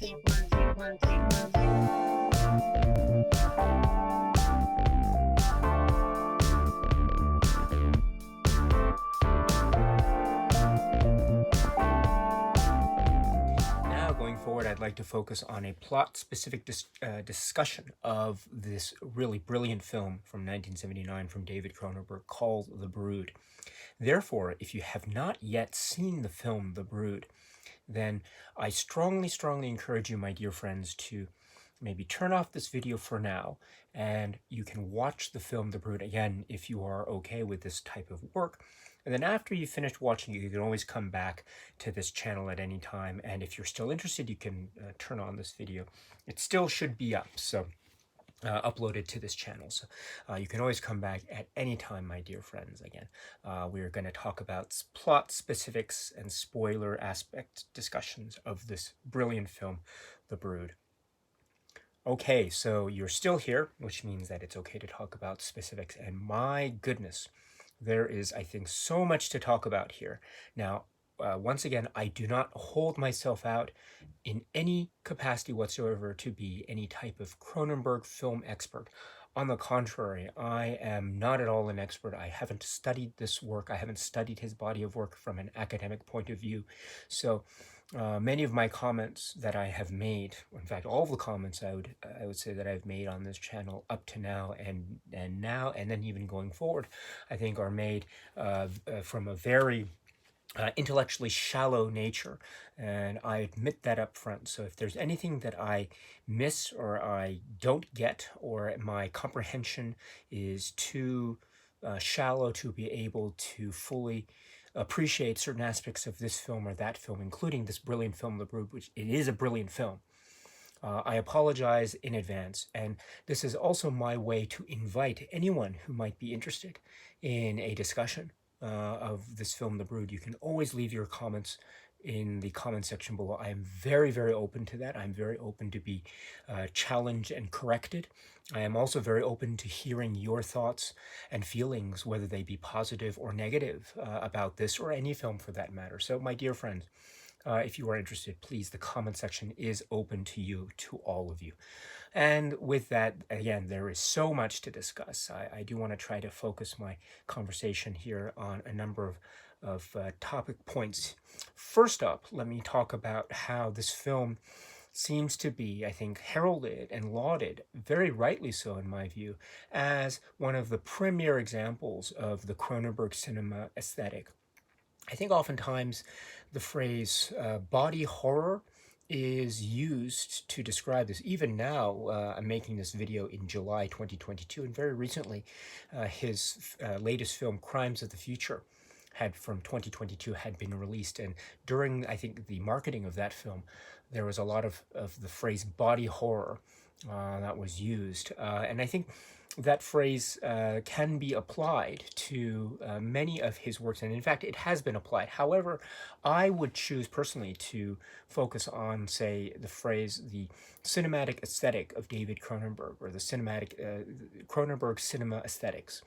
Now, going forward, I'd like to focus on a plot-specific discussion of this really brilliant film from 1979 from David Cronenberg called The Brood. Therefore, if you have not yet seen the film The Brood, then I strongly encourage you, my dear friends, to maybe turn off this video for now, and you can watch the film The Brood again if you are okay with this type of work. And then after you finish watching it, you can always come back to this channel at any time. And if you're still interested, you can turn on this video. It still should be up, so uploaded to this channel. So you can always come back at any time, my dear friends. Again, we're going to talk about plot specifics and spoiler aspect discussions of this brilliant film, The Brood. Okay, so you're still here, which means that it's okay to talk about specifics. And my goodness, there is, I think, so much to talk about here. Now, once again, I do not hold myself out in any capacity whatsoever to be any type of Cronenberg film expert. On the contrary, I am not at all an expert. I haven't studied this work. I haven't studied his body of work from an academic point of view. So many of my comments that I have made, in fact, all of the comments I would say that I've made on this channel up to now and then even going forward, I think are made from a very intellectually shallow nature, and I admit that up front. So if there's anything that I miss or I don't get, or my comprehension is too shallow to be able to fully appreciate certain aspects of this film or that film, including this brilliant film, The Brood, which it is a brilliant film, I apologize in advance. And this is also my way to invite anyone who might be interested in a discussion of this film, The Brood. You can always leave your comments in the comment section below. I am very open to that. I'm very open to be challenged and corrected. I am also very open to hearing your thoughts and feelings, whether they be positive or negative, about this or any film for that matter. So my dear friends, if you are interested, please, the comment section is open to you, to all of you. And with that, again, there is so much to discuss. I do want to try to focus my conversation here on a number of topic points. First up, let me talk about how this film seems to be, I think, heralded and lauded, very rightly so in my view, as one of the premier examples of the Cronenberg cinema aesthetic. I think oftentimes the phrase body horror is used to describe this. Even now, I'm making this video in July 2022, and very recently his latest film, Crimes of the Future, from 2022 had been released, and during, I think, the marketing of that film, there was a lot of the phrase body horror that was used, and I think that phrase can be applied to many of his works, and in fact it has been applied. However, I would choose personally to focus on, say, the phrase the cinematic aesthetic of David Cronenberg, or the Cronenberg cinema aesthetics.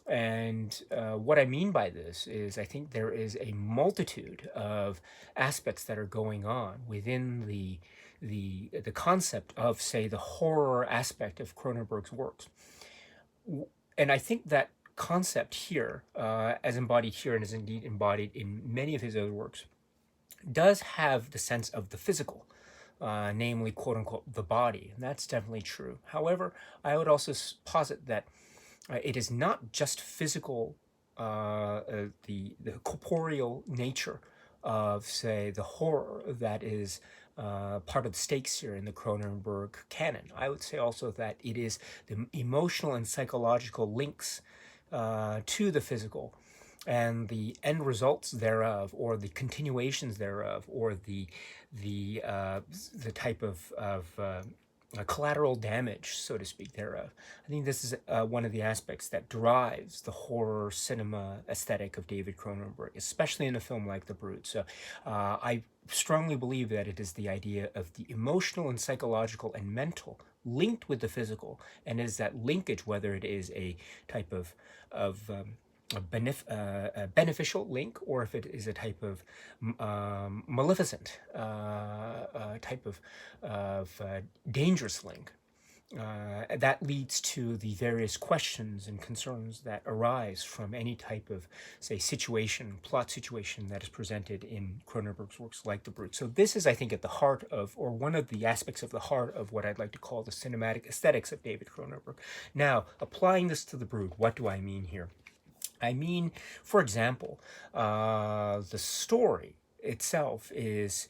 And what I mean by this is, I think there is a multitude of aspects that are going on within the concept of, say, the horror aspect of Cronenberg's works. And I think that concept here, as embodied here and is indeed embodied in many of his other works, does have the sense of the physical, namely, quote unquote, the body. And that's definitely true. However, I would also posit that it is not just physical, the corporeal nature of, say, the horror that is part of the stakes here in the Cronenberg canon. I would say also that it is the emotional and psychological links to the physical and the end results thereof, or the continuations thereof, or the type of collateral damage, so to speak, thereof. I think this is one of the aspects that drives the horror cinema aesthetic of David Cronenberg, especially in a film like The Brood. So I strongly believe that it is the idea of the emotional and psychological and mental linked with the physical, and is that linkage, whether it is a type of a beneficial link, or if it is a type of maleficent type of dangerous link. That leads to the various questions and concerns that arise from any type of, say, plot situation that is presented in Cronenberg's works like The Brood. So this is, I think, at the heart of, or one of the aspects of the heart of what I'd like to call the cinematic aesthetics of David Cronenberg. Now, applying this to The Brood, what do I mean here? I mean, for example, the story itself is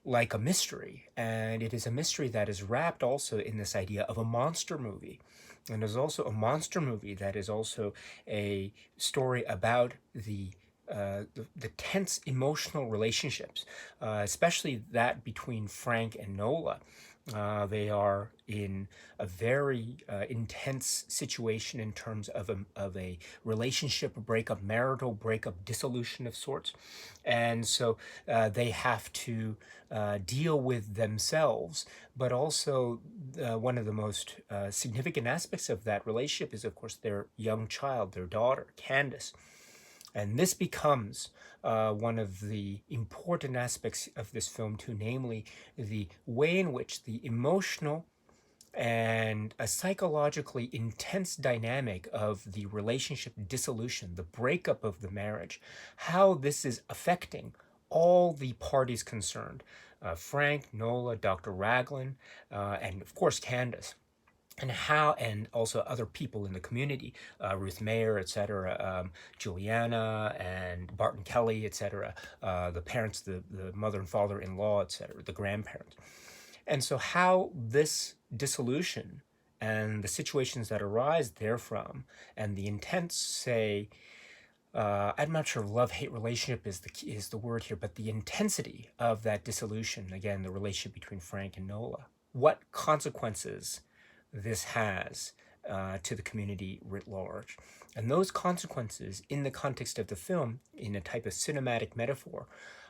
like a mystery, and it is a mystery that is wrapped also in this idea of a monster movie. And there's also a monster movie that is also a story about the tense emotional relationships, especially that between Frank and Nola. They are in a very intense situation in terms of a relationship breakup, marital breakup, dissolution of sorts. And so they have to deal with themselves, but also one of the most significant aspects of that relationship is, of course, their young child, their daughter, Candace. And this becomes one of the important aspects of this film too, namely the way in which the emotional and a psychologically intense dynamic of the relationship dissolution, the breakup of the marriage, how this is affecting all the parties concerned, Frank, Nola, Dr. Raglan, and of course Candace. And also other people in the community, Ruth Mayer, etc., Juliana and Barton Kelly, etc., the parents, the mother and father-in-law, etc., the grandparents. And so how this dissolution and the situations that arise therefrom and the intense, say, I'm not sure love-hate relationship is the word here, but the intensity of that dissolution, again, the relationship between Frank and Nola, what consequences this has to the community writ large. And those consequences, in the context of the film, in a type of cinematic metaphor,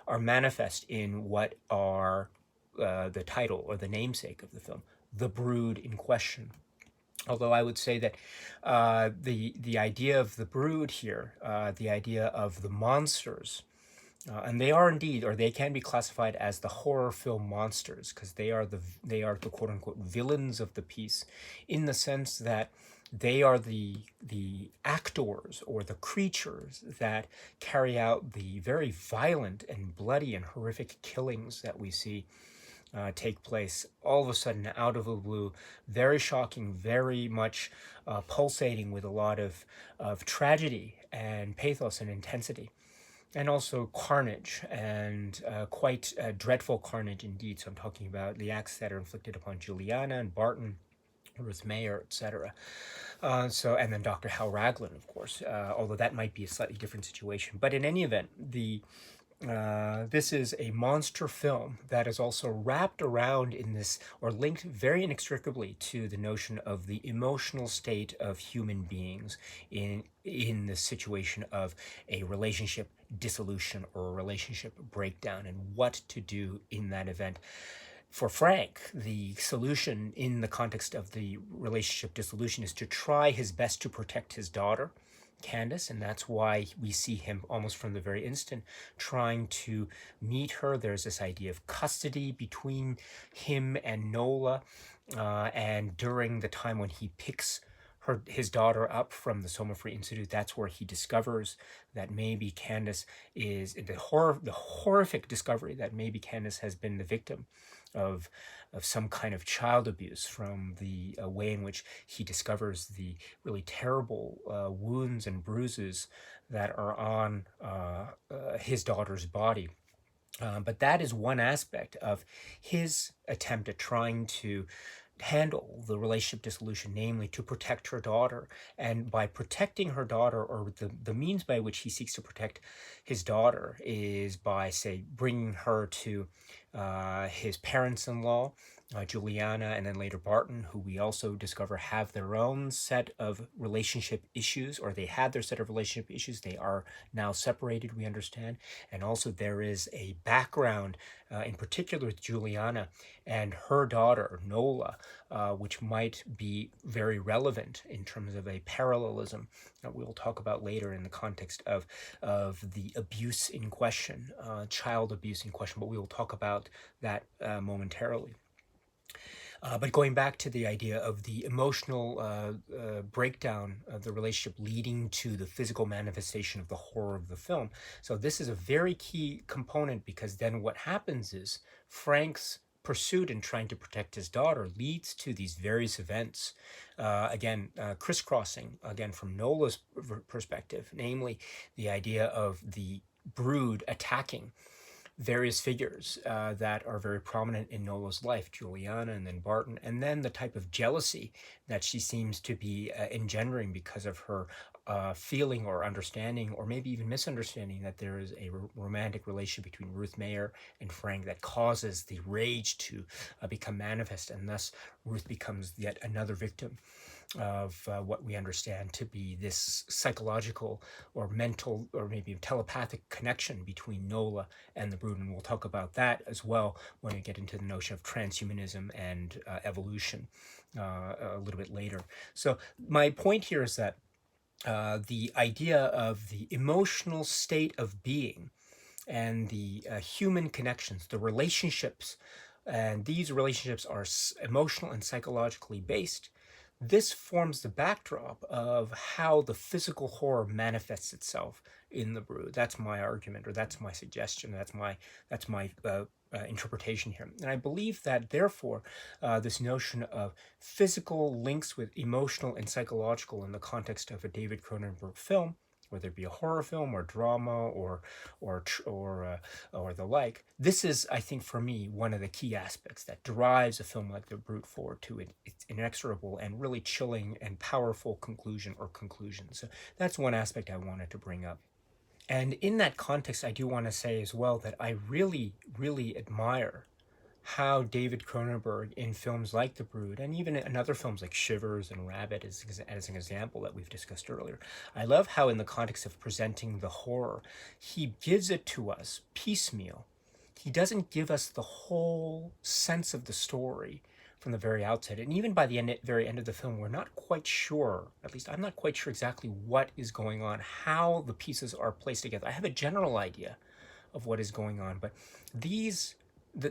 are manifest in what are the title or the namesake of the film, The Brood in Question. Although I would say that the idea of the brood here, the idea of the monsters, and they are indeed, or they can be classified as the horror film monsters, because they are the quote unquote villains of the piece, in the sense that they are the actors or the creatures that carry out the very violent and bloody and horrific killings that we see take place all of a sudden out of the blue, very shocking, very much pulsating with a lot of tragedy and pathos and intensity. And also carnage, and quite dreadful carnage indeed. So I'm talking about the acts that are inflicted upon Juliana and Barton, Ruth Mayer, etc. And then Dr. Hal Raglan, of course, although that might be a slightly different situation. But in any event, this is a monster film that is also wrapped around in this, or linked very inextricably to the notion of the emotional state of human beings in the situation of a relationship dissolution or a relationship breakdown, and what to do in that event. For Frank, the solution in the context of the relationship dissolution is to try his best to protect his daughter, Candace, and that's why we see him almost from the very instant trying to meet her. There's this idea of custody between him and Nola, and during the time when he picks his daughter up from the Soma Free Institute, that's where he discovers that maybe Candace is the horrific discovery that maybe Candace has been the victim of some kind of child abuse, from the way in which he discovers the really terrible wounds and bruises that are on his daughter's body. But that is one aspect of his attempt at trying to handle the relationship dissolution, namely to protect her daughter. And by protecting her daughter, or the means by which he seeks to protect his daughter, is by, say, bringing her to his parents-in-law, Juliana, and then later Barton, who we also discover have their own set of relationship issues, or they had their set of relationship issues. They are now separated, we understand. And also there is a background, in particular with Juliana and her daughter, Nola, which might be very relevant in terms of a parallelism that we'll talk about later in the context of the abuse in question, child abuse in question. But we will talk about about that momentarily. But going back to the idea of the emotional breakdown of the relationship leading to the physical manifestation of the horror of the film. So this is a very key component, because then what happens is Frank's pursuit in trying to protect his daughter leads to these various events, crisscrossing, again, from Nola's perspective, namely the idea of the brood attacking various figures that are very prominent in Nola's life, Juliana and then Barton, and then the type of jealousy that she seems to be engendering because of her feeling or understanding, or maybe even misunderstanding, that there is a romantic relationship between Ruth Mayer and Frank that causes the rage to become manifest, and thus Ruth becomes yet another victim of what we understand to be this psychological or mental or maybe telepathic connection between Nola and the brood. And we'll talk about that as well when we get into the notion of transhumanism and evolution a little bit later. So my point here is that the idea of the emotional state of being and the human connections, the relationships, and these relationships are emotional and psychologically based. This forms the backdrop of how the physical horror manifests itself in the brood. That's my argument, or that's my suggestion. That's my interpretation here. And I believe that, therefore, this notion of physical links with emotional and psychological in the context of a David Cronenberg film, whether it be a horror film or drama or the like. This is, I think, for me, one of the key aspects that drives a film like The Brood forward to its inexorable and really chilling and powerful conclusion or conclusions. So that's one aspect I wanted to bring up. And in that context, I do want to say as well that I really, really admire how David Cronenberg, in films like The Brood, and even in other films like Shivers and Rabbit, as an example that we've discussed earlier, I love how, in the context of presenting the horror, he gives it to us piecemeal. He doesn't give us the whole sense of the story from the very outset. And even by the very end of the film, we're not quite sure, at least I'm not quite sure exactly what is going on, how the pieces are placed together. I have a general idea of what is going on, but the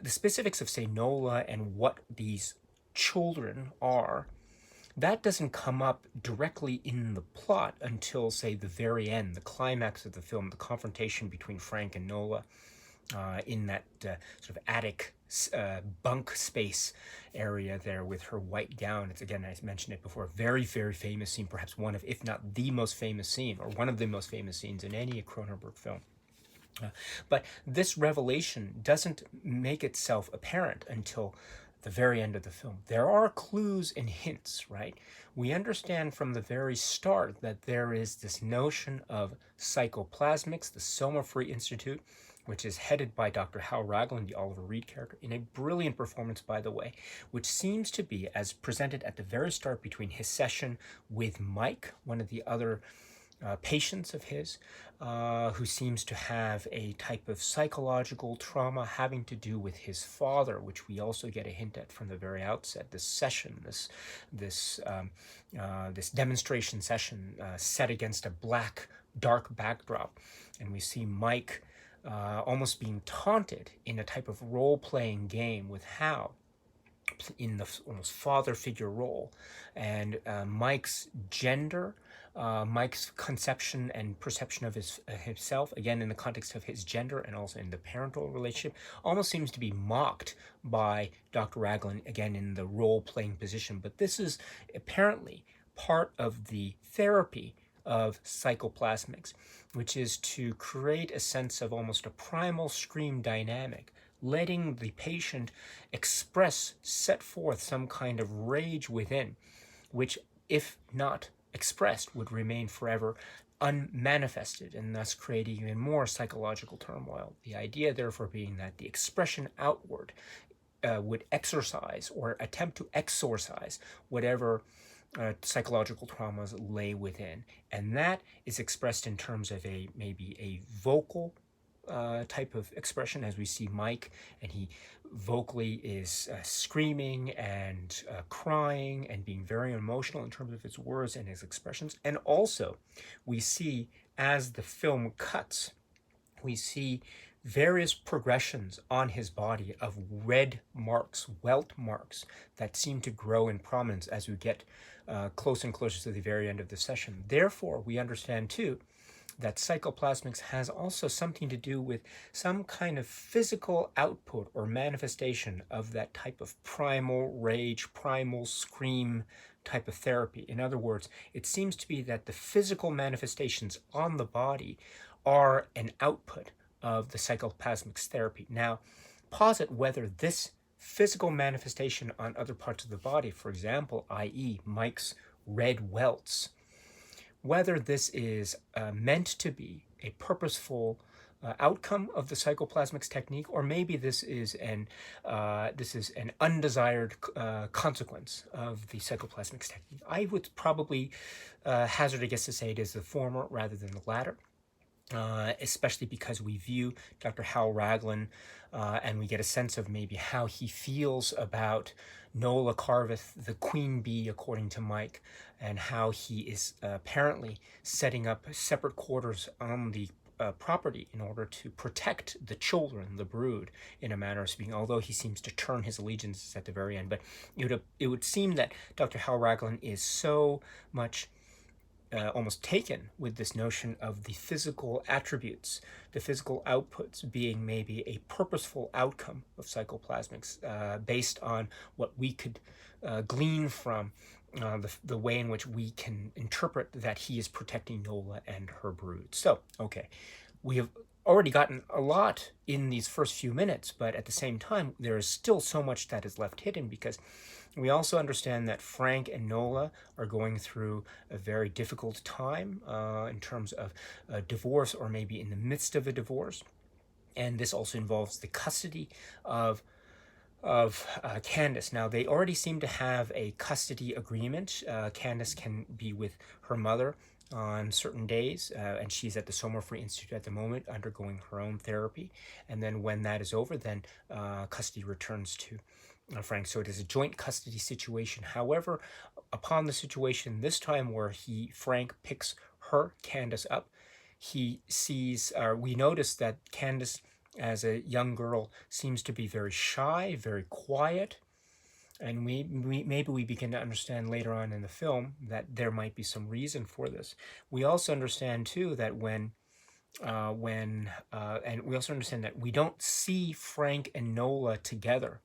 specifics of, say, Nola and what these children are, that doesn't come up directly in the plot until, say, the very end, the climax of the film, the confrontation between Frank and Nola in that sort of attic bunk space area there with her white gown. It's, again, I mentioned it before, a very, very famous scene, perhaps one of, if not the most famous scene, or one of the most famous scenes in any Cronenberg film. But this revelation doesn't make itself apparent until the very end of the film. There are clues and hints, right? We understand from the very start that there is this notion of Psychoplasmics, the Soma Free Institute, which is headed by Dr. Hal Raglan, the Oliver Reed character, in a brilliant performance, by the way, which seems to be, as presented at the very start between his session with Mike, one of the other patients of his, who seems to have a type of psychological trauma having to do with his father, which we also get a hint at from the very outset. This session, this demonstration session set against a black, dark backdrop, and we see Mike almost being taunted in a type of role-playing game with Hal in the almost father figure role, and Mike's gender, Mike's conception and perception of himself, again in the context of his gender and also in the parental relationship, almost seems to be mocked by Dr. Raglan, again in the role-playing position. But this is apparently part of the therapy of Psychoplasmics, which is to create a sense of almost a primal scream dynamic, letting the patient set forth some kind of rage within, which, if not expressed, would remain forever unmanifested, and thus creating even more psychological turmoil. The idea, therefore, being that the expression outward would exorcise or attempt to exorcise whatever psychological traumas lay within. And that is expressed in terms of maybe a vocal type of expression, as we see Mike, and he vocally is screaming and crying and being very emotional in terms of his words and his expressions. And also we see, as the film cuts, we see various progressions on his body of red marks, welt marks, that seem to grow in prominence as we get closer and closer to the very end of the session. Therefore, we understand too that psychoplasmics has also something to do with some kind of physical output or manifestation of that type of primal rage, primal scream type of therapy. In other words, it seems to be that the physical manifestations on the body are an output of the psychoplasmics therapy. Now, posit whether this physical manifestation on other parts of the body, for example, i.e., Mike's red welts, whether this is meant to be a purposeful outcome of the psychoplasmics technique, or maybe this is an undesired consequence of the psychoplasmics technique. I would probably hazard a guess to say it is the former rather than the latter. Especially because we view Dr. Hal Raglan and we get a sense of maybe how he feels about Nola Carveth, the queen bee, according to Mike, and how he is apparently setting up separate quarters on the property in order to protect the children, the brood, in a manner of speaking, although he seems to turn his allegiances at the very end. But it would seem that Dr. Hal Raglan is so much almost taken with this notion of the physical attributes, the physical outputs being maybe a purposeful outcome of psychoplasmics based on what we could glean from the way in which we can interpret that he is protecting Nola and her brood. So, okay, we have already gotten a lot in these first few minutes, but at the same time, there is still so much that is left hidden because we also understand that Frank and Nola are going through a very difficult time in terms of a divorce, or maybe in the midst of a divorce. And this also involves the custody of Candace. Now, they already seem to have a custody agreement. Candace can be with her mother on certain days, and she's at the Sommer Free Institute at the moment undergoing her own therapy. And then when that is over, then custody returns to Frank. So it is a joint custody situation. However, upon the situation this time where Frank picks her, Candace, up, he sees, we notice that Candace, as a young girl, seems to be very shy, very quiet. And maybe we begin to understand later on in the film that there might be some reason for this. We also understand too that and we also understand that we don't see Frank and Nola together.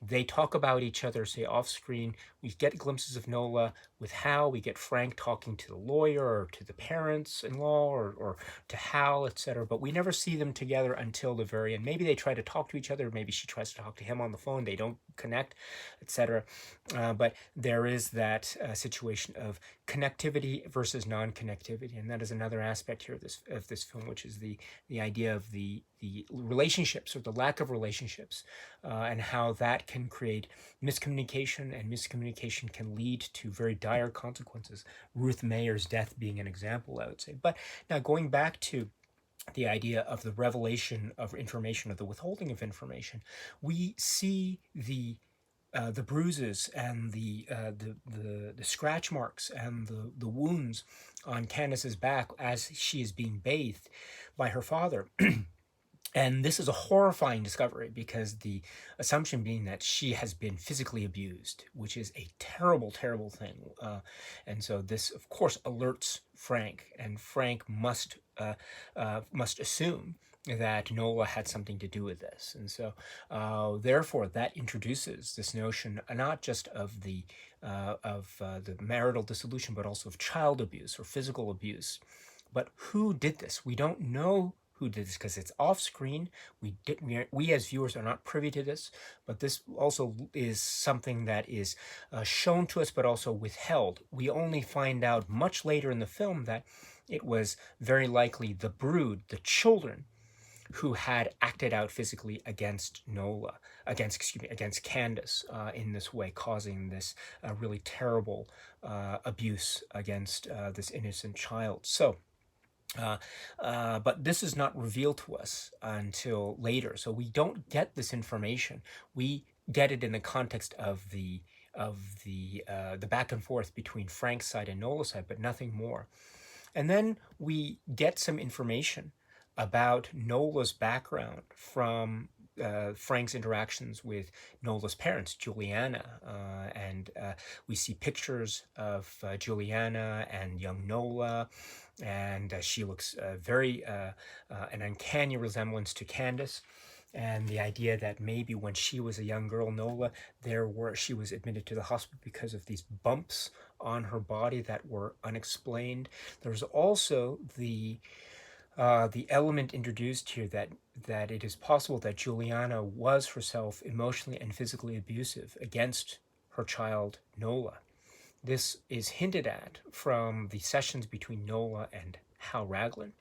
They talk about each other, say, off screen. We get glimpses of Nola with Hal. We get Frank talking to the lawyer or to the parents-in-law or to Hal, etc. But we never see them together until the very end. Maybe they try to talk to each other. Maybe she tries to talk to him on the phone. They don't connect, etc. But there is that situation of connectivity versus non-connectivity, and that is another aspect here of this film, which is the idea of the relationships, or the lack of relationships, and how that can create miscommunication, and miscommunication can lead to very dire consequences. Ruth Mayer's death being an example, I would say. But now, going back to the idea of the revelation of information, or the withholding of information, we see the bruises and the scratch marks and the wounds on Candace's back as she is being bathed by her father. And this is a horrifying discovery, because the assumption being that she has been physically abused, which is a terrible, terrible thing. And so this, of course, alerts Frank, and Frank must assume that Nola had something to do with this. And so therefore that introduces this notion not just of the marital dissolution, but also of child abuse or physical abuse. But who did this? We don't know who did this, because it's off screen. We as viewers are not privy to this, but this also is something that is shown to us but also withheld. We only find out much later in the film that it was very likely the brood, the children, who had acted out physically against Candace in this way, causing this really terrible abuse against this innocent child. So, but this is not revealed to us until later. So we don't get this information. We get it in the context of the back and forth between Frank's side and Nola's side, but nothing more. And then we get some information about Nola's background from Frank's interactions with Nola's parents, Juliana, and we see pictures of Juliana and young Nola, and she looks very an uncanny resemblance to Candace. And the idea that maybe when she was a young girl, Nola, she was admitted to the hospital because of these bumps on her body that were unexplained. There's also the element introduced here that it is possible that Juliana was herself emotionally and physically abusive against her child Nola. This is hinted at from the sessions between Nola and Hal Raglan.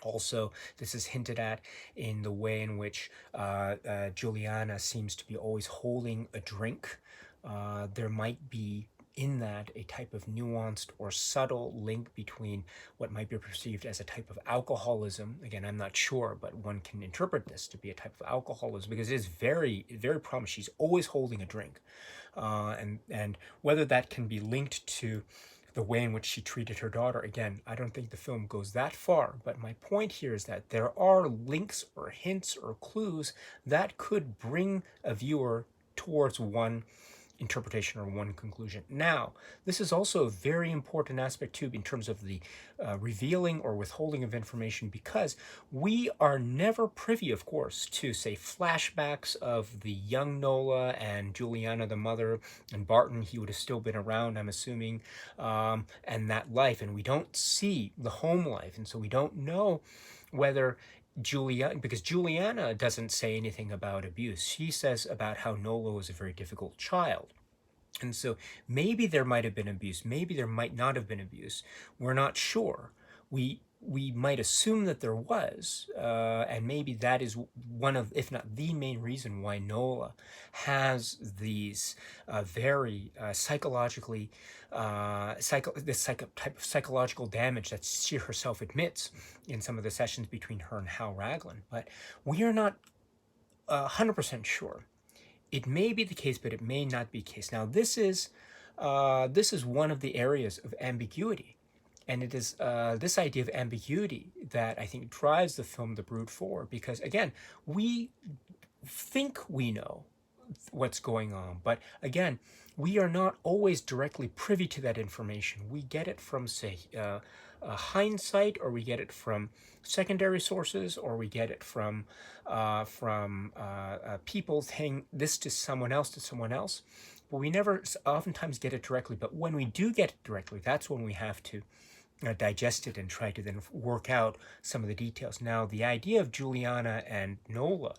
Also, this is hinted at in the way in which Juliana seems to be always holding a drink. There might be in that a type of nuanced or subtle link between what might be perceived as a type of alcoholism. Again, I'm not sure, but one can interpret this to be a type of alcoholism because it is very, very prominent. She's always holding a drink. And whether that can be linked to the way in which she treated her daughter, again, I don't think the film goes that far, but my point here is that there are links or hints or clues that could bring a viewer towards one interpretation or one conclusion. Now, this is also a very important aspect too in terms of the revealing or withholding of information, because we are never privy, of course, to, say, flashbacks of the young Nola and Juliana, the mother, and Barton. He would have still been around, I'm assuming, and that life. And we don't see the home life, and so we don't know whether because Juliana doesn't say anything about abuse. She says about how Nola was a very difficult child. And so maybe there might have been abuse, maybe there might not have been abuse. We're not sure. We might assume that there was, and maybe that is one of, if not the main reason why Nola has these very psychologically, type of psychological damage that she herself admits in some of the sessions between her and Hal Raglan. But we are not 100% sure. It may be the case, but it may not be the case. Now, this is one of the areas of ambiguity. And it is this idea of ambiguity that I think drives the film The Brood forward, because, again, we think we know what's going on, but, again, we are not always directly privy to that information. We get it from, say, hindsight, or we get it from secondary sources, or we get it from people saying this to someone else, but we never oftentimes get it directly. But when we do get it directly, that's when we have to digest it and try to then work out some of the details. Now, the idea of Juliana and Nola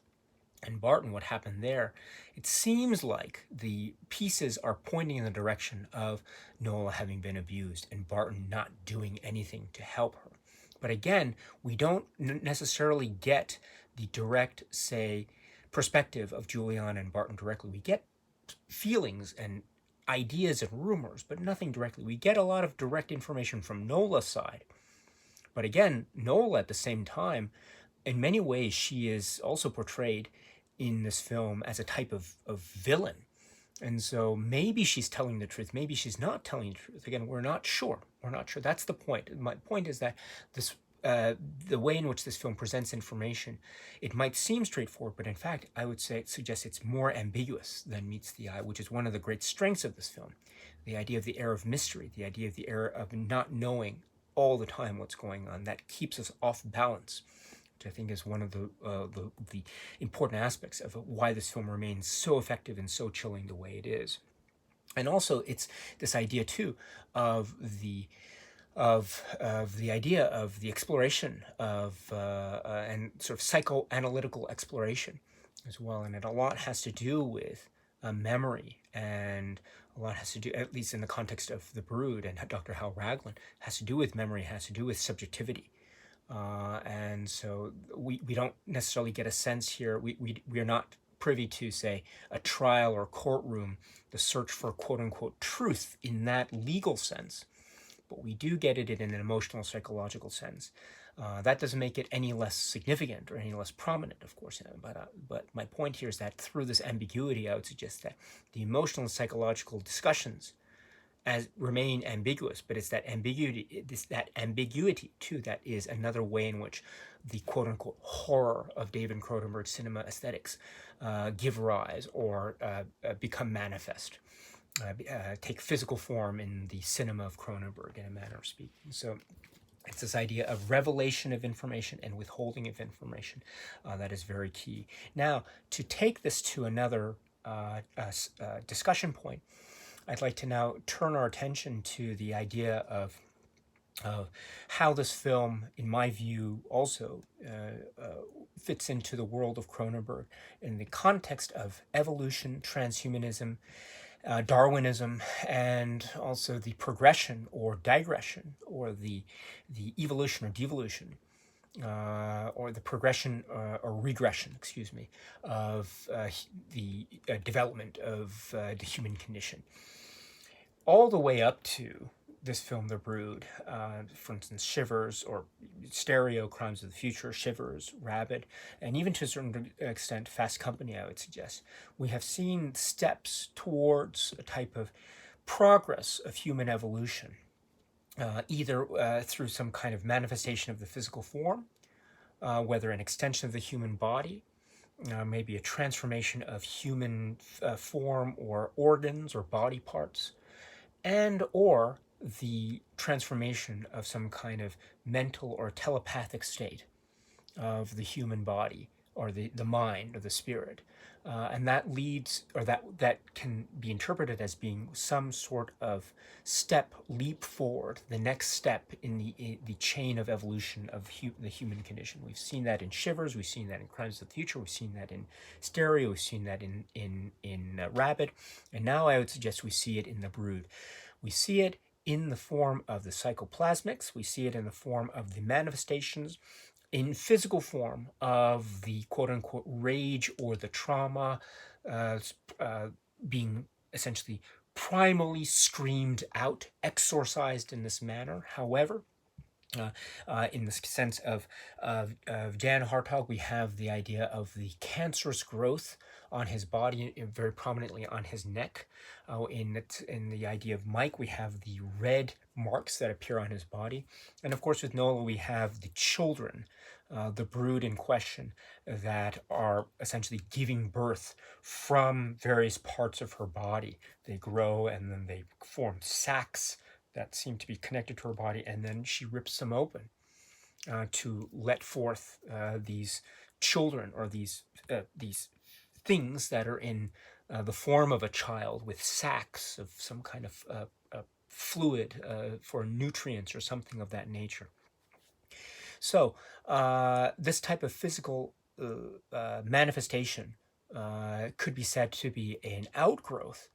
and Barton, what happened there, it seems like the pieces are pointing in the direction of Nola having been abused and Barton not doing anything to help her. But again, we don't necessarily get the direct, say, perspective of Juliana and Barton directly. We get feelings and ideas and rumors, but nothing directly. We get a lot of direct information from Nola's side. But again, Nola at the same time, in many ways, she is also portrayed in this film as a type of villain. And so maybe she's telling the truth, maybe she's not telling the truth. Again, we're not sure. We're not sure. That's the point. My point is that this the way in which this film presents information, it might seem straightforward, but in fact, I would suggest it's more ambiguous than meets the eye, which is one of the great strengths of this film. The idea of the air of mystery, the idea of the air of not knowing all the time what's going on, that keeps us off balance, which I think is one of the important aspects of why this film remains so effective and so chilling the way it is. And also, it's this idea too of the idea of the exploration of and sort of psychoanalytical exploration as well, and it a lot has to do with memory, and a lot has to do, at least in the context of The Brood and Dr. Hal Raglan, has to do with memory, has to do with subjectivity. And so we don't necessarily get a sense here. We are not privy to, say, a trial or courtroom, the search for quote-unquote truth in that legal sense, but we do get it in an emotional, psychological sense. That doesn't make it any less significant or any less prominent, of course, but my point here is that through this ambiguity, I would suggest that the emotional and psychological discussions as remain ambiguous, but it's that ambiguity too that is another way in which the quote-unquote horror of David Cronenberg's cinema aesthetics give rise or become manifest, take physical form in the cinema of Cronenberg, in a manner of speaking. So it's this idea of revelation of information and withholding of information that is very key. Now, to take this to another discussion point, I'd like to now turn our attention to the idea of how this film, in my view, also fits into the world of Cronenberg in the context of evolution, transhumanism, Darwinism, and also the progression or digression, or the evolution or devolution, or the progression or regression, excuse me, of the development of the human condition, all the way up to this film, The Brood. For instance, Shivers, or Stereo, Crimes of the Future, Shivers, Rabid, and even to a certain extent, Fast Company, I would suggest. We have seen steps towards a type of progress of human evolution, either through some kind of manifestation of the physical form, whether an extension of the human body, maybe a transformation of human form or organs or body parts, and or the transformation of some kind of mental or telepathic state of the human body, or the mind or the spirit. And that leads, or that can be interpreted as being some sort of leap forward, the next step in the chain of evolution of the human condition. We've seen that in Shivers, we've seen that in Crimes of the Future, we've seen that in Stereo, we've seen that in Rabid, and now I would suggest we see it in The Brood. We see it in the form of the psychoplasmics. We see it in the form of the manifestations in physical form of the quote-unquote rage or the trauma being essentially primally screamed out, exorcised in this manner. However, in the sense of Jan Hartog, we have the idea of the cancerous growth on his body, very prominently on his neck. In the idea of Mike, we have the red marks that appear on his body. And of course, with Nola, we have the children, the brood in question, that are essentially giving birth from various parts of her body. They grow and then they form sacs that seem to be connected to her body, and then she rips them open to let forth these children, or these things that are in the form of a child, with sacs of some kind of fluid for nutrients or something of that nature. So this type of physical manifestation could be said to be an outgrowth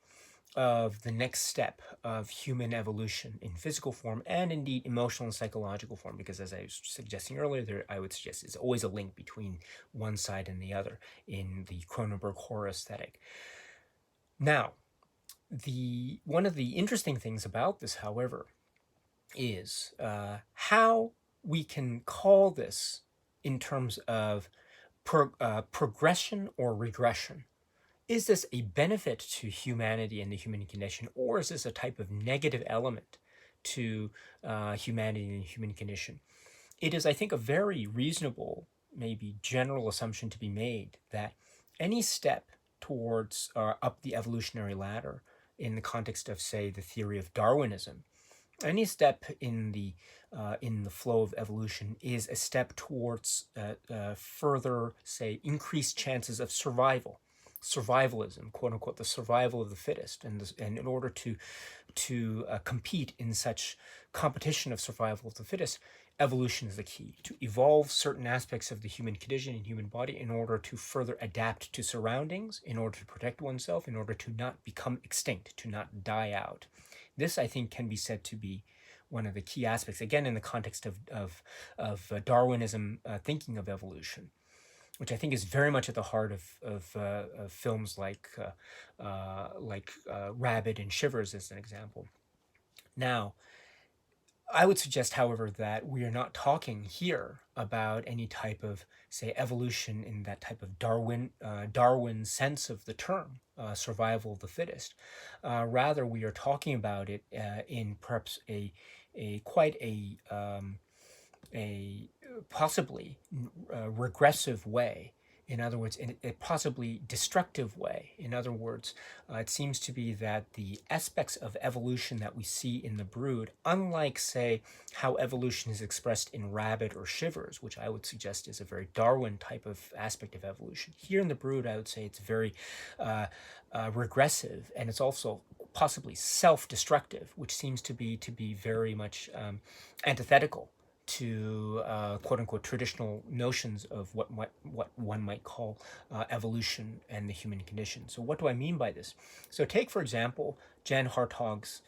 of the next step of human evolution in physical form, and indeed emotional and psychological form, because as I was suggesting earlier, I would suggest there's always a link between one side and the other in the Cronenberg horror aesthetic. Now, one of the interesting things about this, however, is how we can call this in terms of progression or regression. Is this a benefit to humanity and the human condition, or is this a type of negative element to humanity and the human condition? It is, I think, a very reasonable, maybe general assumption to be made that any step towards up the evolutionary ladder in the context of, say, the theory of Darwinism, any step in the flow of evolution is a step towards further, say, increased chances of survivalism, quote unquote, the survival of the fittest, and in order to compete in such competition of survival of the fittest, evolution is the key. To evolve certain aspects of the human condition and human body in order to further adapt to surroundings, in order to protect oneself, in order to not become extinct, to not die out. This, I think, can be said to be one of the key aspects, again, in the context of Darwinism thinking of evolution, which I think is very much at the heart of films like Rabid and Shivers, as an example. Now, I would suggest, however, that we are not talking here about any type of, say, evolution in that type of Darwin sense of the term, survival of the fittest. Rather, we are talking about it in perhaps a quite a possibly regressive way. In other words, in a possibly destructive way. In other words, it seems to be that the aspects of evolution that we see in the Brood, unlike, say, how evolution is expressed in Rabbit or Shivers, which I would suggest is a very Darwin type of aspect of evolution, here in the Brood, I would say it's very regressive, and it's also possibly self-destructive, which seems to be very much antithetical to quote unquote traditional notions of what one might call evolution and the human condition. So what do I mean by this? So take, for example, Jan Hartog's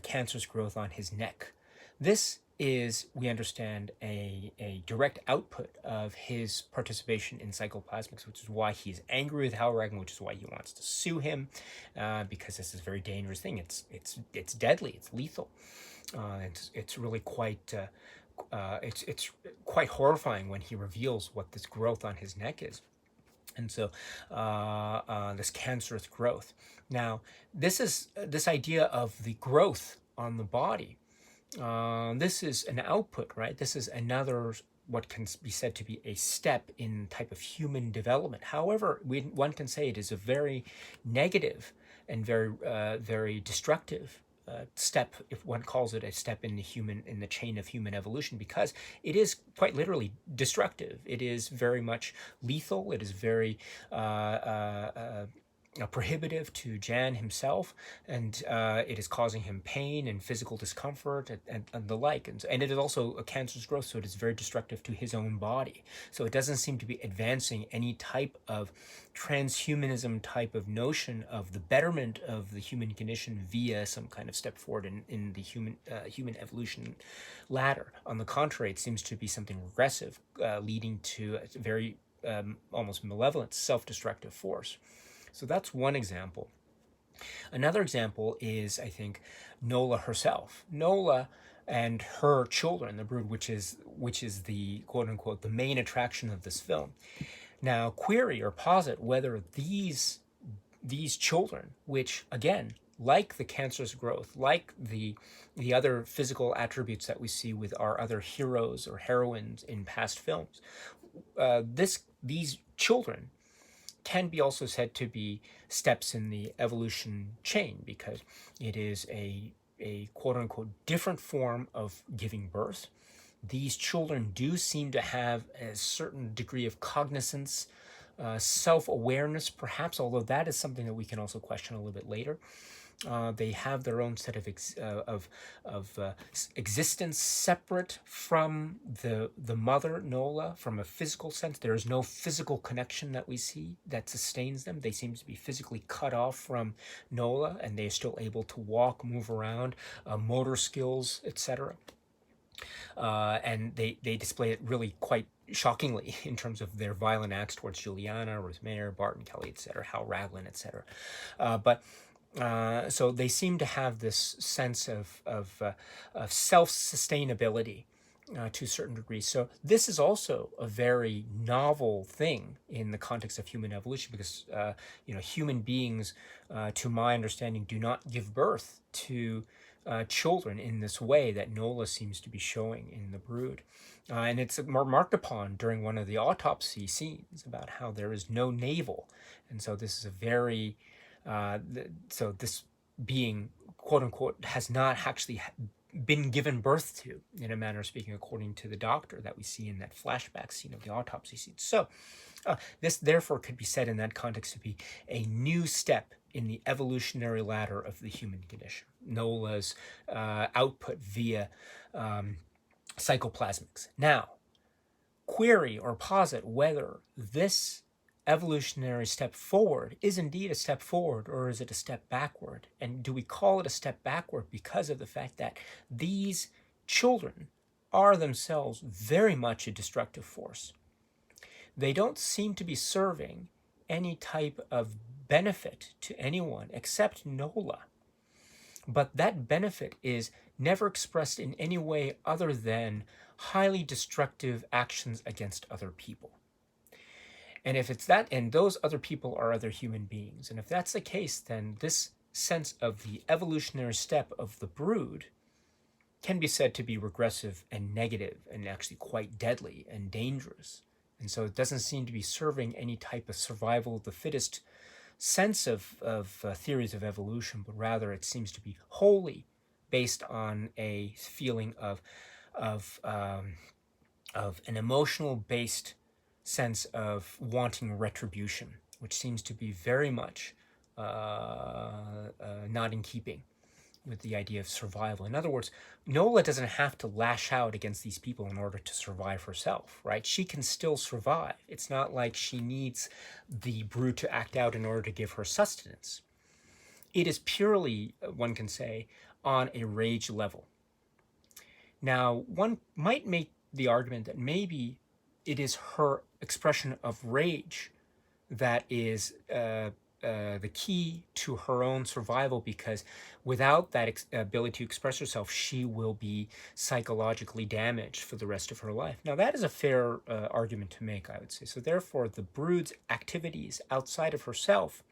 cancerous growth on his neck. This is, we understand, a direct output of his participation in Psychoplasmics, which is why he's angry with Halragan, which is why he wants to sue him, because this is a very dangerous thing. It's deadly. It's lethal. It's really quite it's quite horrifying when he reveals what this growth on his neck is, and so this cancerous growth. Now, this idea of the growth on the body. This is an output, right? This is another what can be said to be a step in type of human development. However, one can say it is a very negative and very destructive step, if one calls it a step in the chain of human evolution, because it is quite literally destructive. It is very much lethal. It is very prohibitive to Jan himself, and it is causing him pain and physical discomfort and the like. And it is also a cancerous growth, so it is very destructive to his own body. So it doesn't seem to be advancing any type of transhumanism type of notion of the betterment of the human condition via some kind of step forward in the human evolution ladder. On the contrary, it seems to be something regressive, leading to a very almost malevolent self-destructive force. So that's one example. Another example is, I think, Nola herself. Nola and her children, the Brood, which is the quote unquote the main attraction of this film. Now, query or posit whether these children, which again, like the cancerous growth, like the other physical attributes that we see with our other heroes or heroines in past films, these children can be also said to be steps in the evolution chain, because it is a quote-unquote different form of giving birth. These children do seem to have a certain degree of cognizance, self-awareness perhaps, although that is something that we can also question a little bit later. They have their own set of existence separate from the mother, Nola, from a physical sense. There is no physical connection that we see that sustains them. They seem to be physically cut off from Nola, and they are still able to walk, move around, motor skills, etc. And they display it really quite shockingly in terms of their violent acts towards Juliana, Ruth Mayer, Barton Kelly, etc., Hal Raglan, etc. So they seem to have this sense of self-sustainability to a certain degree. So this is also a very novel thing in the context of human evolution, because human beings, to my understanding, do not give birth to children in this way that Nola seems to be showing in the Brood. And it's remarked upon during one of the autopsy scenes about how there is no navel. And so this is a very so this being, quote unquote, has not actually been given birth to, in a manner of speaking, according to the doctor that we see in that flashback scene of the autopsy scene. So this therefore could be said in that context to be a new step in the evolutionary ladder of the human condition. Nola's output via psychoplasmics. Now, query or posit whether this evolutionary step forward is indeed a step forward, or is it a step backward? And do we call it a step backward because of the fact that these children are themselves very much a destructive force? They don't seem to be serving any type of benefit to anyone except Nola. but that benefit is never expressed in any way other than highly destructive actions against other people. And if it's that, and those other people are other human beings, and if that's the case, then this sense of the evolutionary step of the brood can be said to be regressive and negative and actually quite deadly and dangerous. And so it doesn't seem to be serving any type of survival of the fittest sense of theories of evolution, but rather it seems to be wholly based on a feeling of, um, of an emotional based sense of wanting retribution, which seems to be very much not in keeping with the idea of survival. In other words, Nola doesn't have to lash out against these people in order to survive herself, right? She can still survive. It's not like she needs the brood to act out in order to give her sustenance. It is purely, one can say, on a rage level. Now, one might make the argument that maybe it is her expression of rage that is the key to her own survival, because without that ability to express herself, she will be psychologically damaged for the rest of her life. Now, that is a fair argument to make, I would say. So therefore, the brood's activities outside of herself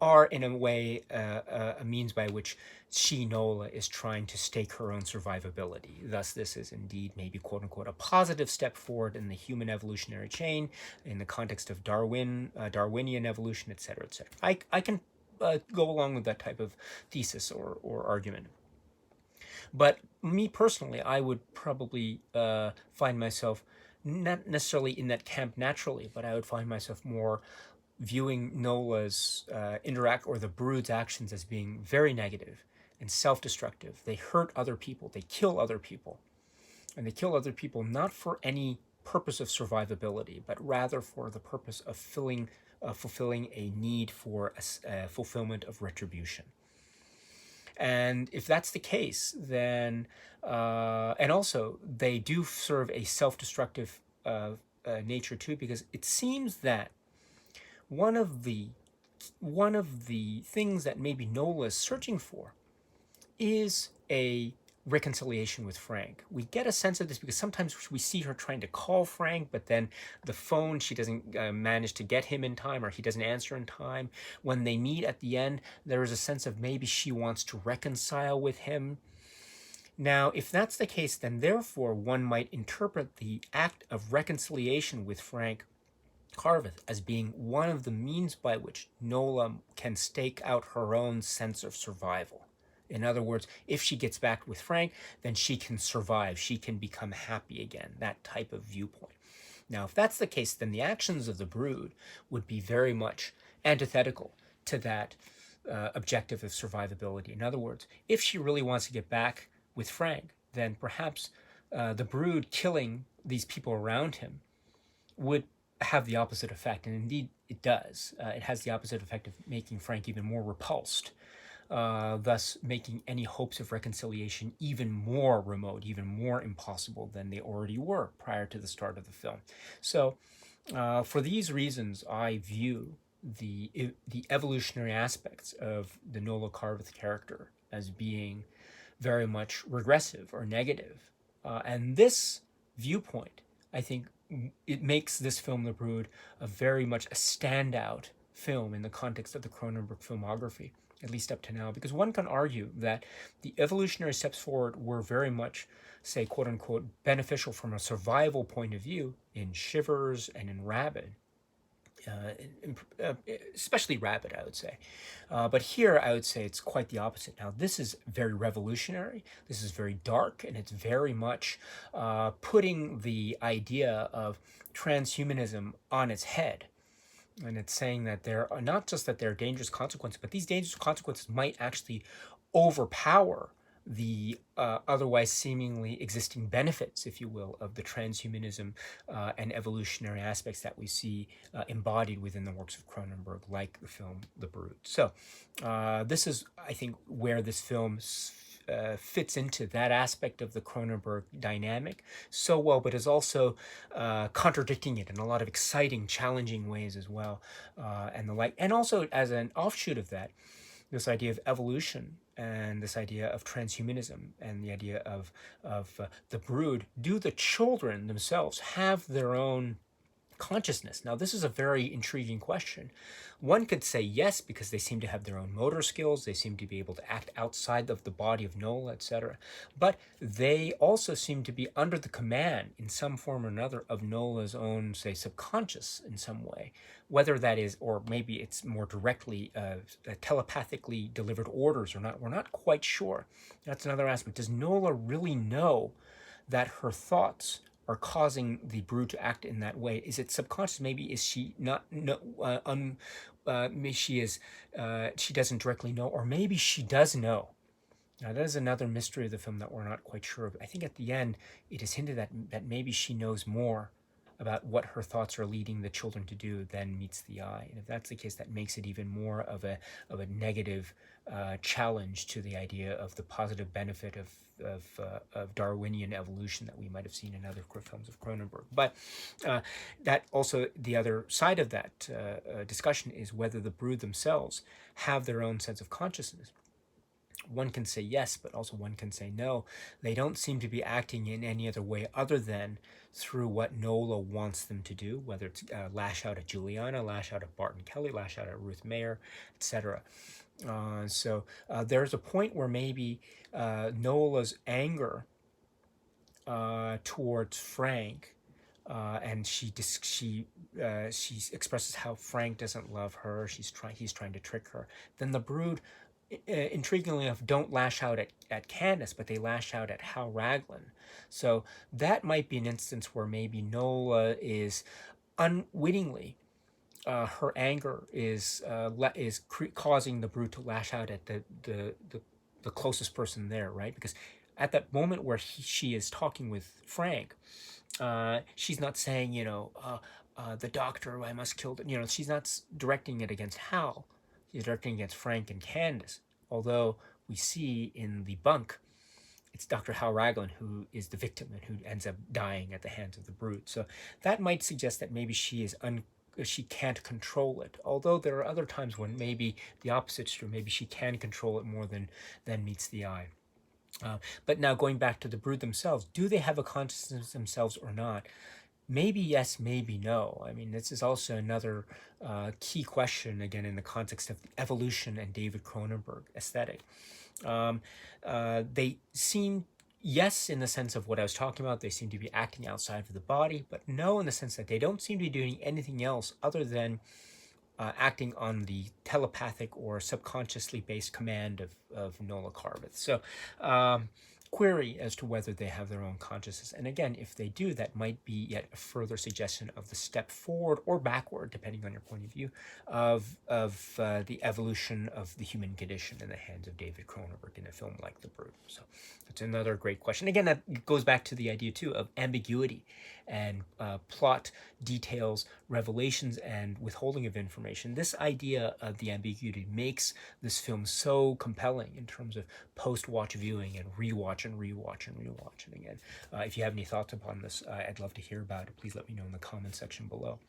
are in a way a means by which she, Nola, is trying to stake her own survivability. Thus, this is indeed maybe quote unquote a positive step forward in the human evolutionary chain in the context of Darwinian evolution, etc., etc. I can go along with that type of thesis or argument. But me personally, I would probably find myself not necessarily in that camp naturally, but I would find myself more viewing Nola's the brood's actions as being very negative and self-destructive. They hurt other people. They kill other people. And they kill other people not for any purpose of survivability, but rather for the purpose of fulfilling a need for a fulfillment of retribution. And if that's the case, then, and also they do serve a self-destructive nature too, because it seems that one of the things that maybe Nola is searching for is a reconciliation with Frank. We get a sense of this because sometimes we see her trying to call Frank, but then the phone, she doesn't manage to get him in time, or he doesn't answer in time. When they meet at the end, there is a sense of maybe she wants to reconcile with him. Now, if that's the case, then therefore one might interpret the act of reconciliation with Frank Carveth as being one of the means by which Nola can stake out her own sense of survival. In other words, if she gets back with Frank, then she can survive. She can become happy again, that type of viewpoint. Now, if that's the case, then the actions of the brood would be very much antithetical to that objective of survivability. In other words, if she really wants to get back with Frank, then perhaps the brood killing these people around him would have the opposite effect, and indeed it does. It has the opposite effect of making Frank even more repulsed, thus making any hopes of reconciliation even more remote, even more impossible than they already were prior to the start of the film. So for these reasons, I view the evolutionary aspects of the Nola Carveth character as being very much regressive or negative. And this viewpoint, I think, it makes this film, The Brood, a very much a standout film in the context of the Cronenberg filmography, at least up to now, because one can argue that the evolutionary steps forward were very much, say, quote unquote, beneficial from a survival point of view in Shivers and in Rabid. Especially Rabid, I would say. But here, I would say it's quite the opposite. Now, this is very revolutionary. This is very dark, and it's very much putting the idea of transhumanism on its head. And it's saying that there are not just that there are dangerous consequences, but these dangerous consequences might actually overpower the otherwise seemingly existing benefits, if you will, of the transhumanism and evolutionary aspects that we see embodied within the works of Cronenberg, like the film The Brood. So this is, I think, where this film fits into that aspect of the Cronenberg dynamic so well, but is also contradicting it in a lot of exciting, challenging ways as well, and the like. And also, as an offshoot of that, this idea of evolution and this idea of transhumanism and the idea of the brood. Do the children themselves have their own consciousness? Now, this is a very intriguing question. One could say yes, because they seem to have their own motor skills, they seem to be able to act outside of the body of Nola, etc. But they also seem to be under the command, in some form or another, of Nola's own, say, subconscious in some way. Whether that is, or maybe it's more directly telepathically delivered orders or not, we're not quite sure. That's another aspect. Does Nola really know that her thoughts are causing the brood to act in that way? Is it subconscious? Maybe is she not? No, maybe she is. She doesn't directly know, or maybe she does know. Now that is another mystery of the film that we're not quite sure of. I think at the end it is hinted that maybe she knows more about what her thoughts are leading the children to do than meets the eye. And if that's the case, that makes it even more of a negative challenge to the idea of the positive benefit of Darwinian evolution that we might have seen in other films of Cronenberg. But that also, the other side of that discussion is whether the brood themselves have their own sense of consciousness. One can say yes, but also one can say no. They don't seem to be acting in any other way other than through what Nola wants them to do, whether it's lash out at Juliana, lash out at Barton Kelly, lash out at Ruth Mayer, etc. So there's a point where maybe Nola's anger towards Frank, and she expresses how Frank doesn't love her. He's trying to trick her. Then the brood, intriguingly enough, don't lash out at Candace, but they lash out at Hal Raglan. So that might be an instance where maybe Nola is unwittingly, her anger is causing the brood to lash out at the closest person there, right? Because at that moment where she is talking with Frank, she's not saying, the doctor, I must kill them. She's not directing it against Hal. He's directing against Frank and Candace, although we see in the bunk, it's Dr. Hal Raglan who is the victim and who ends up dying at the hands of the brood. So that might suggest that maybe she can't control it, although there are other times when maybe the opposite's true. Maybe she can control it more than meets the eye. But now going back to the brood themselves, do they have a consciousness themselves or not? Maybe yes, maybe no. I mean, this is also another key question, again, in the context of the evolution and David Cronenberg aesthetic. They seem, yes, in the sense of what I was talking about, they seem to be acting outside of the body, but no in the sense that they don't seem to be doing anything else other than acting on the telepathic or subconsciously based command of Nola Carveth. So, query as to whether they have their own consciousness. And again, if they do, that might be yet a further suggestion of the step forward or backward, depending on your point of view, of the evolution of the human condition in the hands of David Cronenberg in a film like The Brood. So that's another great question. Again, that goes back to the idea, too, of ambiguity and plot details, revelations, and withholding of information. This idea of the ambiguity makes this film so compelling in terms of post-watch viewing and rewatch and rewatch and rewatch. And again, if you have any thoughts upon this, I'd love to hear about it. Please let me know in the comment section below.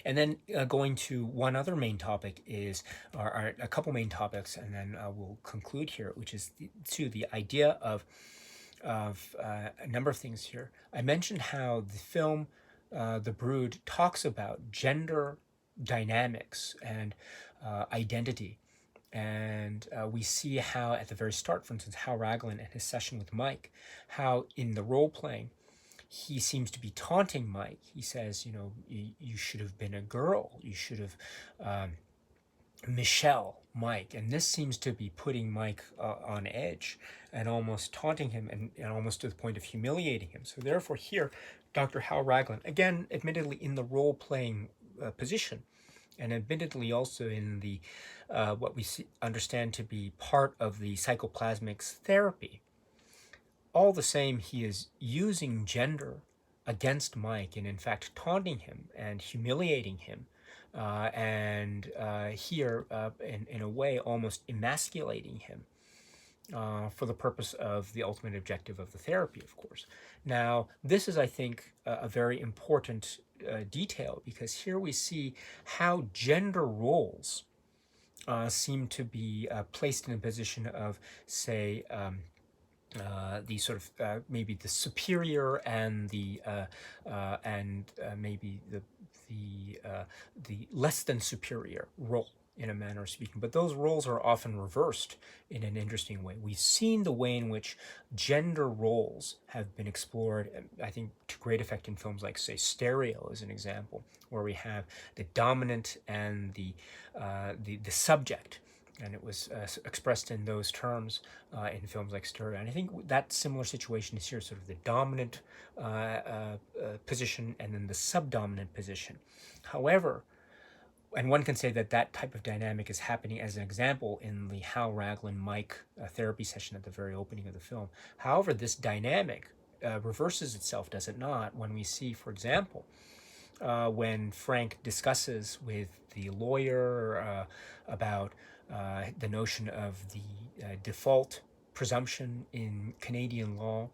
And then going to one other main topic is, or a couple main topics, and then we'll conclude here, which is the idea of a number of things here. I mentioned how the film, The Brood, talks about gender dynamics and identity. And we see how at the very start, for instance, Hal Raglan and his session with Mike, how in the role-playing, he seems to be taunting Mike. He says, you should have been a girl. You should have Michelle Mike. And this seems to be putting Mike on edge and almost taunting him and almost to the point of humiliating him. So therefore here, Dr. Hal Raglan, again, admittedly in the role-playing position, and admittedly also in the what we understand to be part of the Psychoplasmics therapy, all the same, he is using gender against Mike and in fact taunting him and humiliating him, and here in a way almost emasculating him for the purpose of the ultimate objective of the therapy, of course. Now, this is, I think, a very important detail, because here we see how gender roles seem to be placed in a position of, say, the sort of maybe the superior and the maybe the less than superior role, in a manner of speaking. But those roles are often reversed in an interesting way. We've seen the way in which gender roles have been explored, I think, to great effect in films like, say, Stereo as an example, where we have the dominant and the subject, and it was expressed in those terms in films like Stereo. And I think that similar situation is here, sort of the dominant position and then the subdominant position. However, and one can say that that type of dynamic is happening, as an example, in the Hal Raglan Mike therapy session at the very opening of the film. However, this dynamic reverses itself, does it not, when we see, for example, when Frank discusses with the lawyer about the notion of the default presumption in Canadian law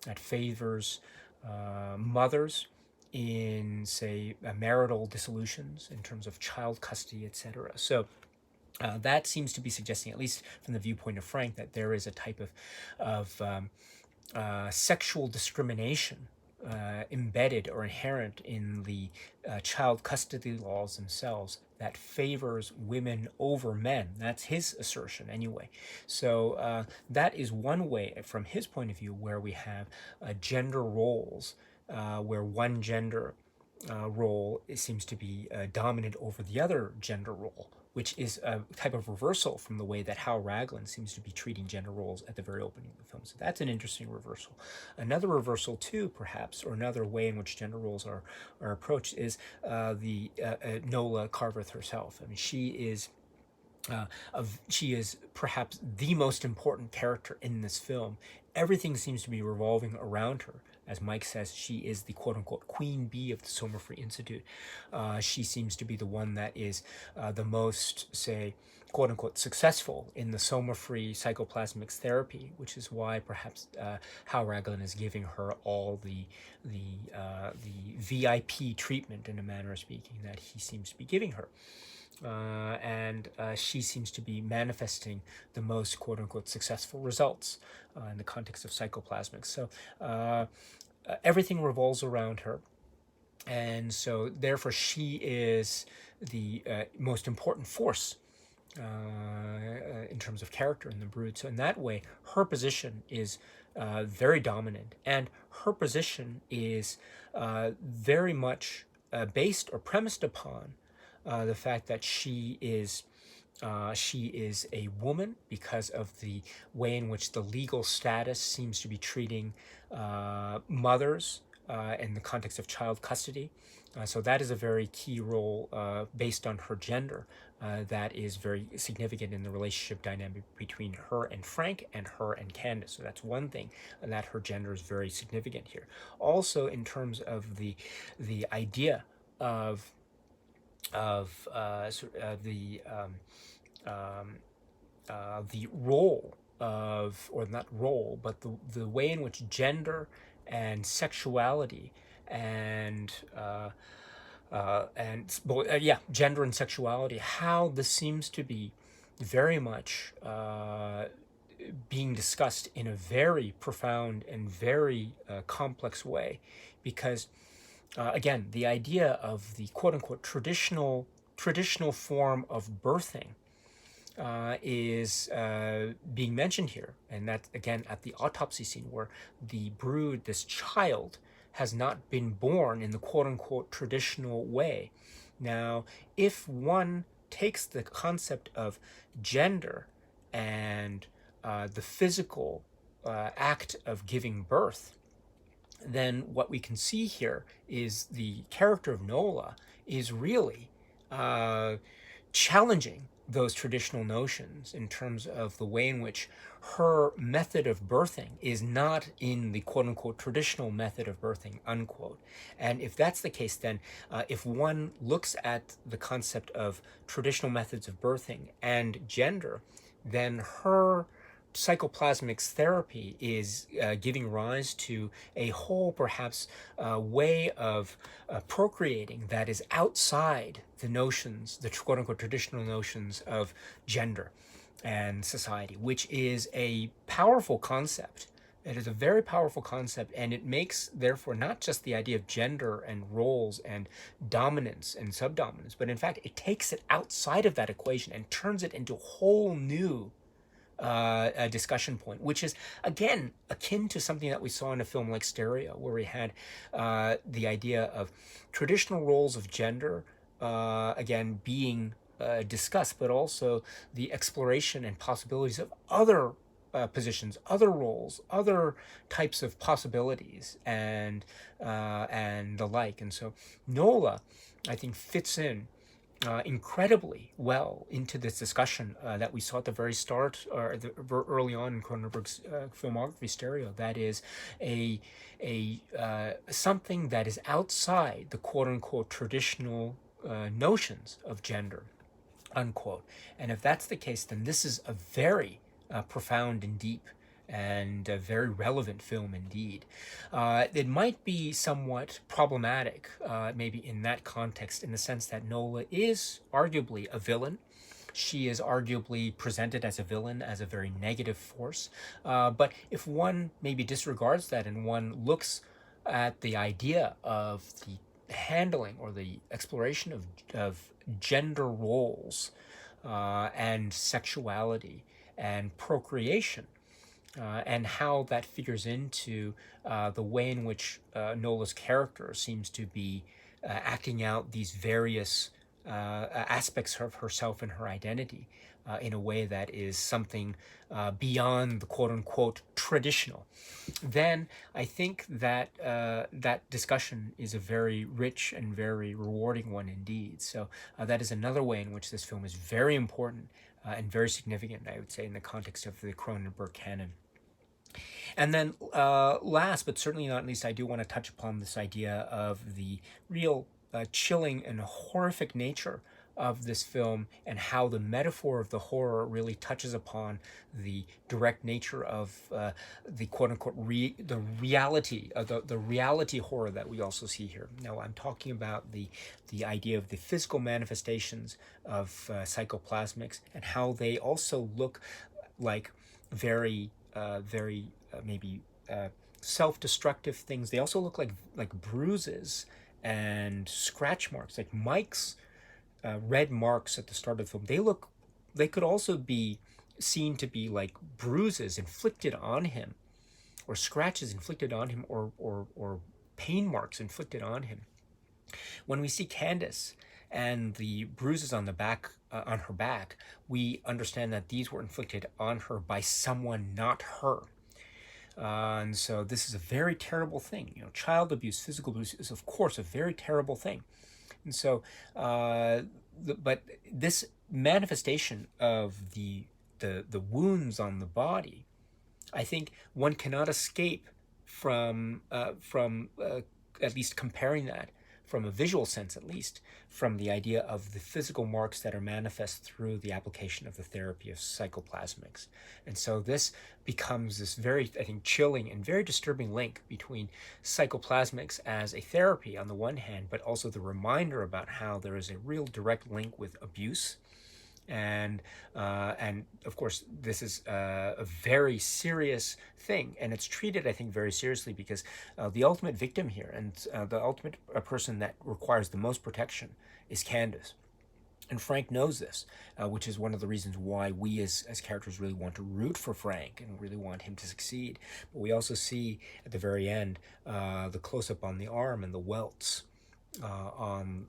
that favors mothers in, say, marital dissolutions in terms of child custody, etc. So that seems to be suggesting, at least from the viewpoint of Frank, that there is a type of sexual discrimination embedded or inherent in the child custody laws themselves that favors women over men. That's his assertion anyway. So that is one way, from his point of view, where we have gender roles, where one gender role seems to be dominant over the other gender role, which is a type of reversal from the way that Hal Raglan seems to be treating gender roles at the very opening of the film. So that's an interesting reversal. Another reversal, too, perhaps, or another way in which gender roles are approached, is the Nola Carveth herself. I mean, she is perhaps the most important character in this film. Everything seems to be revolving around her. As Mike says, she is the quote-unquote queen bee of the Soma Free Institute. She seems to be the one that is the most, say, quote-unquote successful in the Soma-Free Psychoplasmics therapy, which is why perhaps Hal Raglan is giving her all the VIP treatment, in a manner of speaking, that he seems to be giving her. And she seems to be manifesting the most quote-unquote successful results in the context of psychoplasmics. So everything revolves around her, and so therefore she is the most important force in terms of character in the Brood. So in that way, her position is very dominant, and her position is very much based or premised upon the fact that she is a woman, because of the way in which the legal status seems to be treating mothers in the context of child custody. So that is a very key role based on her gender that is very significant in the relationship dynamic between her and Frank and her and Candace. So that's one thing, that her gender is very significant here. Also, in terms of the idea of the role of, or not role, but the way in which gender and sexuality and gender and sexuality, how this seems to be very much being discussed in a very profound and very complex way, because again, the idea of the quote-unquote traditional form of birthing is being mentioned here, and that, again, at the autopsy scene, where the Brood, this child, has not been born in the quote-unquote traditional way. Now, if one takes the concept of gender and the physical act of giving birth, then what we can see here is the character of Nola is really challenging those traditional notions in terms of the way in which her method of birthing is not in the quote-unquote traditional method of birthing, unquote. And if that's the case, then if one looks at the concept of traditional methods of birthing and gender, then her psychoplasmics therapy is giving rise to a whole, perhaps, way of procreating that is outside the notions, the quote-unquote traditional notions of gender and society, which is a powerful concept. It is a very powerful concept, and it makes, therefore, not just the idea of gender and roles and dominance and subdominance, but in fact, it takes it outside of that equation and turns it into a whole new a discussion point, which is, again, akin to something that we saw in a film like Stereo, where we had the idea of traditional roles of gender, again, being discussed, but also the exploration and possibilities of other positions, other roles, other types of possibilities, and the like. And so Nola, I think, fits in incredibly well into this discussion that we saw at the very start, or early on in Cronenberg's filmography, Stereo. That is a something that is outside the quote-unquote traditional notions of gender, unquote. And if that's the case, then this is a very profound and deep and a very relevant film indeed. It might be somewhat problematic, maybe in that context, in the sense that Nola is arguably a villain. She is arguably presented as a villain, as a very negative force. But if one maybe disregards that and one looks at the idea of the handling or the exploration of gender roles and sexuality and procreation, and how that figures into the way in which Nola's character seems to be acting out these various aspects of herself and her identity in a way that is something beyond the quote-unquote traditional, then I think that that discussion is a very rich and very rewarding one indeed. So that is another way in which this film is very important and very significant, I would say, in the context of the Cronenberg canon. And then last, but certainly not least, I do want to touch upon this idea of the real chilling and horrific nature of this film, and how the metaphor of the horror really touches upon the direct nature of the quote-unquote the reality of the reality horror that we also see here. Now, I'm talking about the idea of the physical manifestations of psychoplasmics, and how they also look like very maybe self-destructive things. They also look like bruises and scratch marks, like Mike's red marks at the start of the film. They could also be seen to be like bruises inflicted on him, or scratches inflicted on him, or pain marks inflicted on him. When we see Candace and the bruises on the back, on her back, we understand that these were inflicted on her by someone, not her. And so this is a very terrible thing. You know, child abuse, physical abuse is of course a very terrible thing. And so, but this manifestation of the wounds on the body, I think one cannot escape from at least comparing that, from a visual sense at least, from the idea of the physical marks that are manifest through the application of the therapy of psychoplasmics. And so this becomes this very, I think, chilling and very disturbing link between psychoplasmics as a therapy on the one hand, but also the reminder about how there is a real direct link with abuse. And of course, this is a very serious thing, and it's treated, I think, very seriously, because the ultimate victim here, and the ultimate person that requires the most protection, is Candace. And Frank knows this, which is one of the reasons why we as characters really want to root for Frank and really want him to succeed. But we also see at the very end the close-up on the arm and the welts on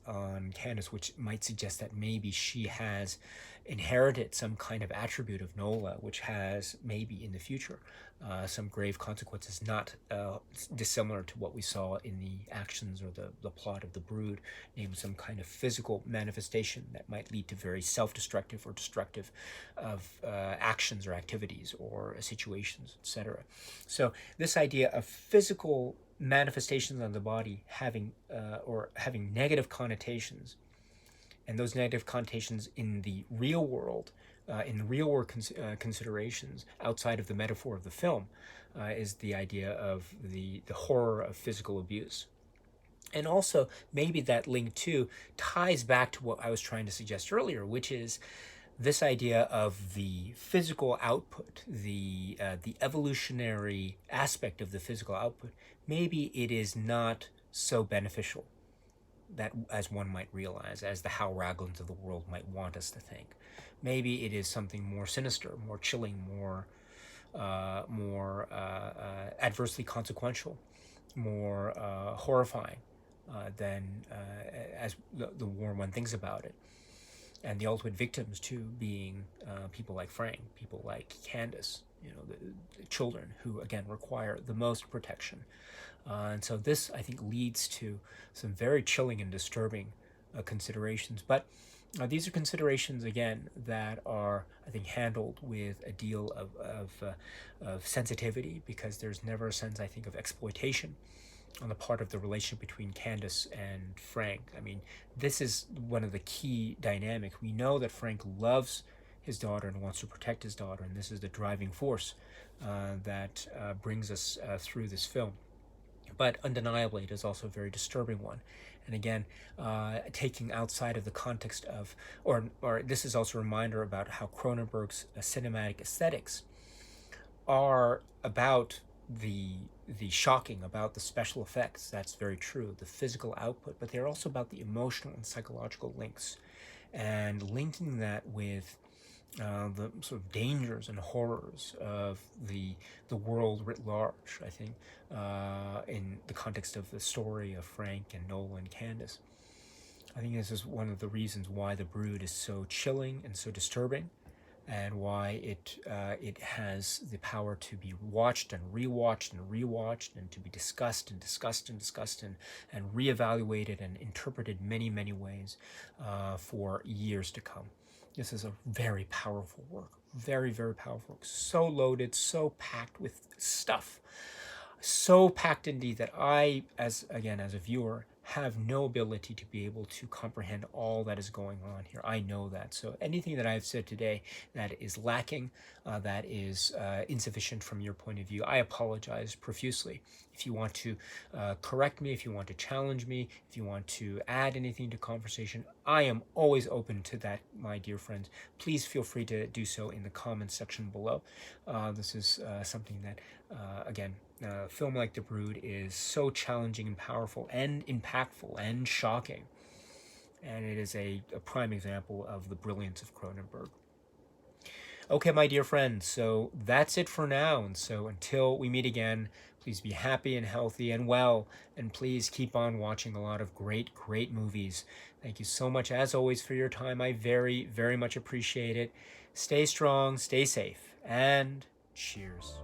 Candace, which might suggest that maybe she has inherited some kind of attribute of Nola, which has maybe in the future some grave consequences, not dissimilar to what we saw in the actions or the plot of the Brood, namely some kind of physical manifestation that might lead to very self-destructive or destructive of actions or activities or situations, etc. So this idea of physical manifestations on the body having negative connotations And those negative connotations in the real world, considerations outside of the metaphor of the film, is the idea of the horror of physical abuse. And also, maybe that link too ties back to what I was trying to suggest earlier, which is this idea of the physical output, the evolutionary aspect of the physical output. Maybe it is not so beneficial that as one might realize, as the Hal Raglands of the world might want us to think. Maybe it is something more sinister, more chilling, more adversely consequential, more horrifying than as the war one thinks about it. And the ultimate victims too being people like Frank, people like Candace, the children who again require the most protection. And so this, I think, leads to some very chilling and disturbing considerations. But these are considerations, again, that are, I think, handled with a deal of sensitivity, because there's never a sense, I think, of exploitation on the part of the relationship between Candace and Frank. I mean, this is one of the key dynamics. We know that Frank loves his daughter and wants to protect his daughter, and this is the driving force that brings us through this film. But undeniably, it is also a very disturbing one. And again, taking outside of the context of, or this is also a reminder about how Cronenberg's cinematic aesthetics are about the shocking, about the special effects. That's very true, the physical output, but they're also about the emotional and psychological links, and linking that with the sort of dangers and horrors of the world writ large, I think, in the context of the story of Frank and Nola and Candace. I think this is one of the reasons why The Brood is so chilling and so disturbing, and why it has the power to be watched and rewatched and rewatched, and to be discussed and discussed and discussed and reevaluated and interpreted many, many ways for years to come. This is a very powerful work, very, very powerful work. So loaded, so packed with stuff, so packed indeed that I, as a viewer, have no ability to be able to comprehend all that is going on here. I know that. So anything that I've said today that is lacking, that is insufficient from your point of view, I apologize profusely. If you want to correct me, if you want to challenge me, if you want to add anything to conversation, I am always open to that, my dear friends. Please feel free to do so in the comments section below. This is something that, again, a film like The Brood is so challenging and powerful and impactful and shocking. And it is a prime example of the brilliance of Cronenberg. Okay, my dear friends, so that's it for now. And so until we meet again, please be happy and healthy and well. And please keep on watching a lot of great, great movies. Thank you so much, as always, for your time. I very, very much appreciate it. Stay strong, stay safe, and cheers.